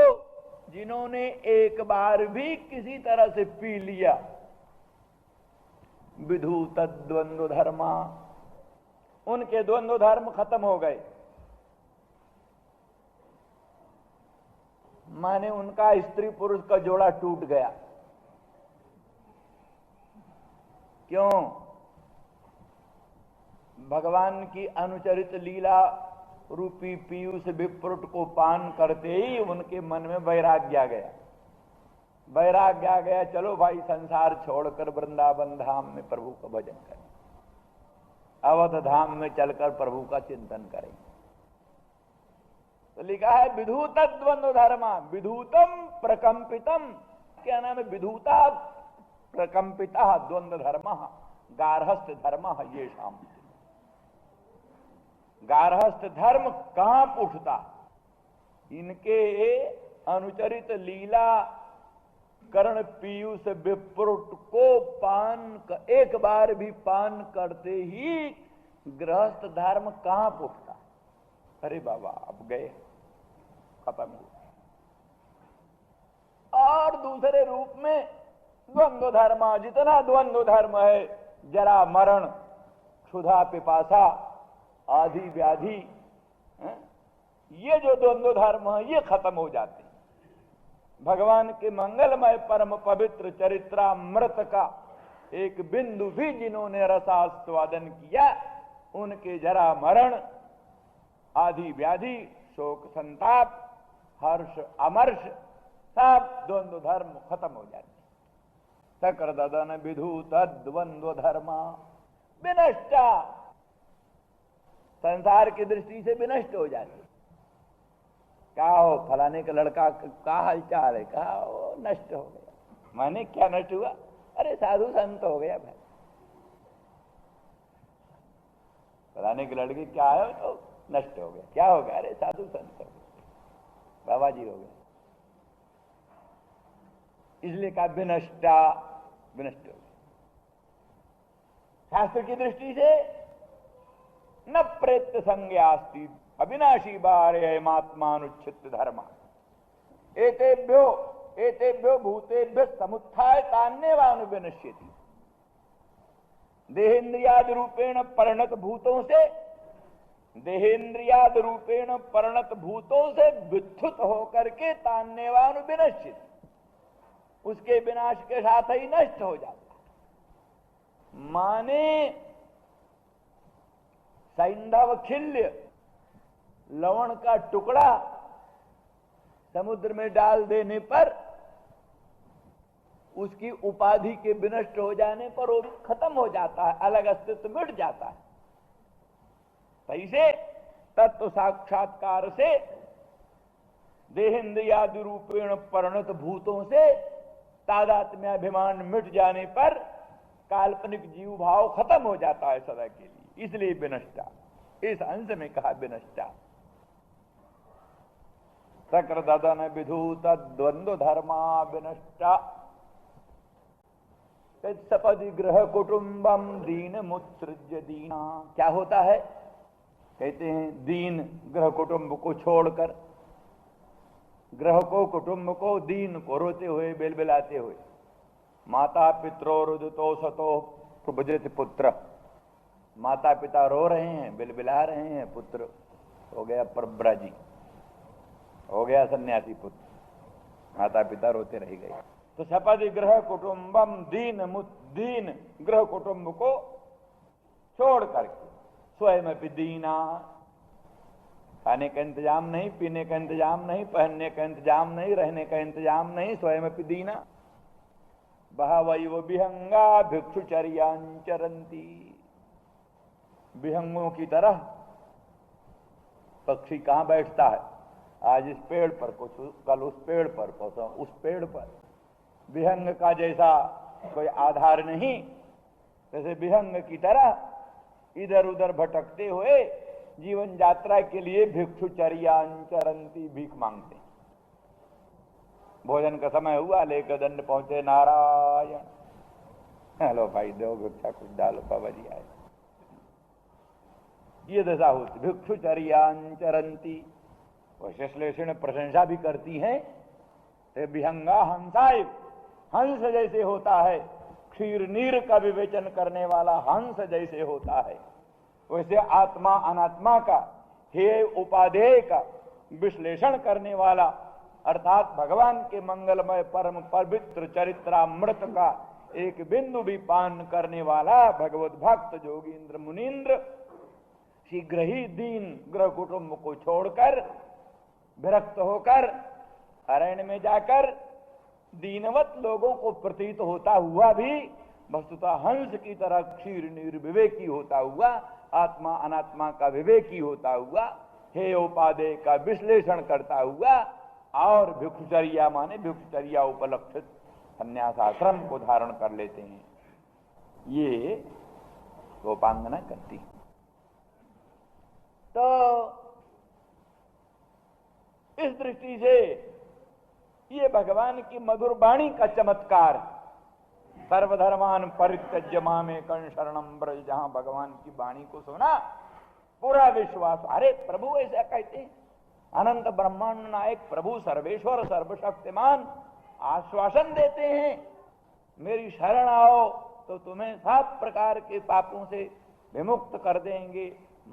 जिन्होंने एक बार भी किसी तरह से पी लिया, विधूत द्वंद्व धर्मा, उनके द्वंद्व धर्म खत्म हो गए। माने उनका स्त्री पुरुष का जोड़ा टूट गया। क्यों? भगवान की अनुचरित लीला रूपी पीयूष विप्रुट को पान करते ही उनके मन में वैराग्य आ गया। वैराग्य आ गया, चलो भाई संसार छोड़कर वृंदावन धाम में प्रभु का भजन करें, अवध धाम में चलकर प्रभु का चिंतन करें। तो लिखा है विधूत द्वंद्व धर्मा, विधूतम प्रकंपितम। क्या नाम है? विधूता प्रकंपिता द्वंद्व धर्म गार्हस्थ धर्म ये शाम। गार्हस्थ धर्म कांप उठता। इनके अनुचरित लीला कर्ण पीयूष विप्रुट को एक बार भी पान करते ही गृहस्थ धर्म कांप उठता। अरे बाबा, अब गए, खत्म हो। और दूसरे रूप में द्वंद्व धर्म, जितना द्वंद्व धर्म है, जरा मरण, क्षुधा पिपासा, आदि व्याधि, ये जो द्वंद्व धर्म है ये खत्म हो जाते हैं। भगवान के मंगलमय परम पवित्र चरित्रामृत का एक बिंदु भी जिन्होंने रसास्वादन किया, उनके जरा मरण, आदि व्याधि, शोक संताप, हर्ष अमर्ष, सब द्वंद्व धर्म खत्म हो जाते। शक्र ददन विधूत द्वंद्व धर्मा विनष्टा, संसार की दृष्टि से विनष्ट हो जाते। क्या हो, फलाने का लड़का का हालचाल है? कहा वो नष्ट हो गया। माने क्या नष्ट हुआ? अरे साधु संत हो गया भाई। फलाने के लड़के क्या है तो नष्ट हो गया। क्या हो गया? अरे साधु संत हो गया, बाबा जी हो गए। इसलिए कहा विनष्टा, विनष्ट हो गया। शास्त्र की दृष्टि से न प्रेत्य संज्ञास्ति अविनाशी बारे मात्मानुच्छित धर्म एतेभ्यो भूतेभ्य समुत्थाय तान्यवानु विनश्यति। देहेन्द्रियाद रूपेण परिणत भूतों से, देहेन्द्रियाद रूपेण परिणत भूतों से विद्युत होकर के तान्यवानु विनश्यति, उसके विनाश के साथ ही नष्ट हो जाता। माने सैंधव खिल्य, लवण का टुकड़ा समुद्र में डाल देने पर उसकी उपाधि के विनष्ट हो जाने पर वो खत्म हो जाता है, अलग अस्तित्व मिट जाता है। ऐसे तत्व साक्षात्कार से देहेन्द्रियादि रूपेण परिणत भूतों से तादात्म्याभिमान मिट जाने पर काल्पनिक जीव भाव खत्म हो जाता है सदा के लिए। इसलिए विनष्टा, इस अंश में कहा विनष्टा। शक्र ददन विधूत द्वंद्व धर्मा विनष्टा सपदि ग्रह कुटुंबम दीन मुत्सृज्य दीना। क्या होता है? कहते हैं दीन ग्रह कुटुंब को छोड़कर ग्रह को, कुटुंब को, दीन को रोते हुए, बिलबिलाते हुए। माता पित्रोरुदितो सतो प्रभुजित पुत्र, माता पिता रो रहे हैं, बिलबिला रहे हैं, पुत्र हो गया परब्रजी, हो गया सन्यासी पुत्र, माता पिता रोते रह गए। तो सपदि ग्रह कुटुंबम दीन ग्रह कुटुंब को छोड़ करके स्वयं दीना, खाने का इंतजाम नहीं, पीने का इंतजाम नहीं, पहनने का इंतजाम नहीं, रहने का इंतजाम नहीं, स्वयं दीना। बहवै वो विहंगा भिक्षुचर्यांचरंती, विहंगों की तरह पक्षी कहां बैठता है, आज इस पेड़ पर, कुछ कल उस पेड़ पर, परसों उस पेड़ पर। विहंग का जैसा कोई आधार नहीं, जैसे विहंग की तरह इधर उधर भटकते हुए जीवन यात्रा के लिए भिक्षुचर्यांचरंती, भीख मांगते। भोजन का समय हुआ, लेकर दंड पहुंचे नारायण, हेलो भाई दो भिक्षा कुछ डालो, बाबा जी आए। ये दशा होती। भिक्षुचर्यांचरंती, विश्लेषण प्रशंसा भी करती हैं। विहंगा हंसाय, हंस जैसे होता है, क्षीर नीर का विवेचन करने वाला हंस जैसे होता है, वैसे आत्मा अनात्मा का, हे उपादेय का विश्लेषण करने वाला, अर्थात भगवान के मंगलमय परम पवित्र चरित्रामृत का एक बिंदु भी पान करने वाला भगवत भक्त जोगींद्र मुनीन्द्र शीघ्र ही दीन ग्रह कुटुंब को छोड़कर, विरक्त होकर अरण्य में जाकर दीनवत लोगों को प्रतीत होता हुआ भी वस्तुतः हंस की तरह क्षीर निर्विवेकी होता हुआ, आत्मा अनात्मा का विवेकी होता हुआ, हे उपादेय का विश्लेषण करता हुआ, और भिक्षुचर्या माने भिक्षुचर्या उपलक्षित संन्यास आश्रम को धारण कर लेते हैं। ये गोपांगना करती। तो इस दृष्टि से ये भगवान की मधुर वाणी का चमत्कार, सर्वधर्मान परित्यज्य मामेकं शरणं ब्रज, जहां भगवान की वाणी को सुना पूरा विश्वास। अरे प्रभु ऐसा कहते हैं, अनंत ब्रह्मांड नायक प्रभु सर्वेश्वर सर्वशक्तिमान आश्वासन देते हैं, मेरी शरण आओ तो तुम्हें 7 प्रकार के पापों से विमुक्त कर देंगे,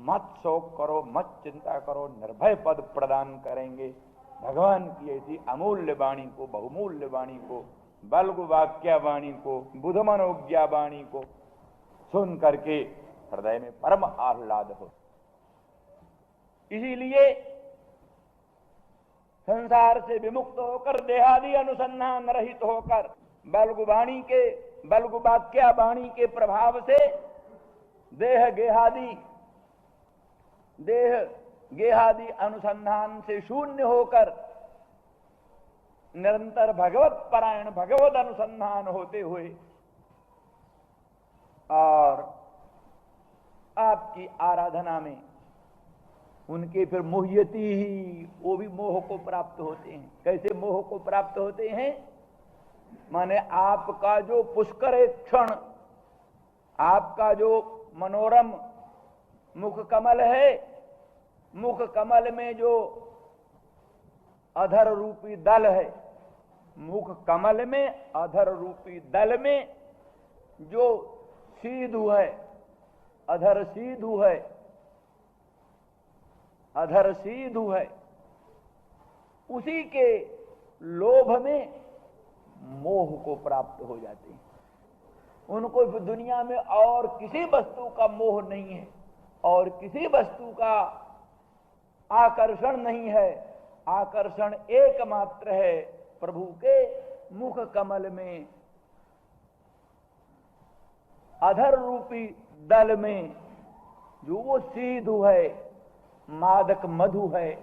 मत शोक करो, मत चिंता करो, निर्भय पद प्रदान करेंगे। भगवान की ऐसी अमूल्य वाणी को, बहुमूल्य वाणी को, बल्गु वाक्या वाणी को, बुध मनोज्ञा वाणी को सुन करके हृदय में परम आह्लाद हो। इसीलिए संसार से विमुक्त होकर, देहादि अनुसंधान रहित होकर, बल्गु वाणी के, बल्गु वाक्या वाणी के प्रभाव से देह गेहादि अनुसंधान से शून्य होकर निरंतर भगवत परायण, भगवत अनुसंधान होते हुए और आपकी आराधना में उनके फिर मोहयती ही, वो भी मोह को प्राप्त होते हैं। कैसे मोह को प्राप्त होते हैं? माने आपका जो पुष्कर एक क्षण, आपका जो मनोरम मुख कमल है, मुख कमल में जो अधर रूपी दल है, मुख कमल में अधर रूपी दल में जो सीधु है, अधर सीधु है, अधर सीधु है, उसी के लोभ में मोह को प्राप्त हो जाते हैं। उनको दुनिया में और किसी वस्तु का मोह नहीं है, और किसी वस्तु का आकर्षण नहीं है। आकर्षण एकमात्र है प्रभु के मुख कमल में, अधर रूपी दल में जो वो सीधु है, मादक मधु है,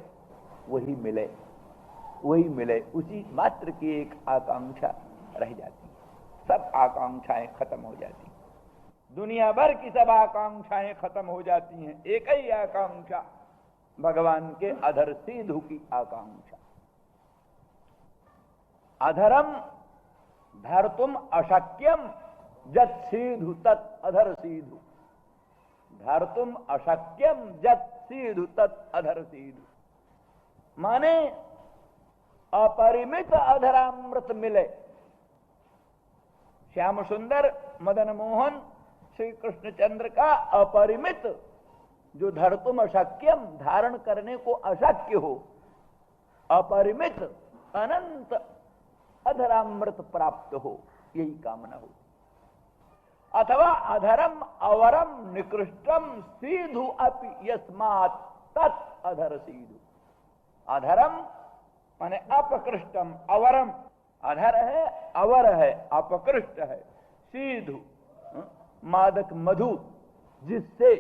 वही मिले, वही मिले, उसी मात्र की एक आकांक्षा रह जाती है। सब आकांक्षाएं खत्म हो जाती, दुनिया भर की सब आकांक्षाएं खत्म हो जाती हैं। एक ही आकांक्षा, भगवान के अधर सीधु की आकांक्षा। अधरम धर्तुम अशक्यम जत सीधु तत् अधर सीधु, धर्तुम अशक्यम जत सीधु तत् अधर सीधु। माने अपरिमित अधरामृत मिले। श्याम सुंदर मदन मोहन श्री कृष्णचंद्र का अपरिमित, जो धर्तुम अशक्यम, धारण करने को अशक्य हो, अपरिमित अनंत अधरामृत प्राप्त हो, यही कामना हो। अथवा अधरम अवरम निकृष्टम सीधु अपि यस्मात् तत् अधर सीधु। अधरम माने अपकृष्टम, अवरम अधर है, अवर है, अपकृष्ट है, सीधु मादक मधु, जिससे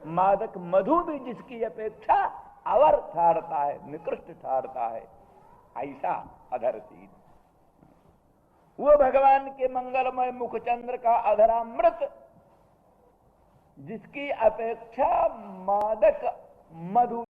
मादक मधु भी जिसकी अपेक्षा अवर ठहरता है, निकृष्ट ठहरता है, ऐसा अधर सीधु। वो भगवान के मंगलमय मुखचंद्र का अधरामृत जिसकी अपेक्षा मादक मधु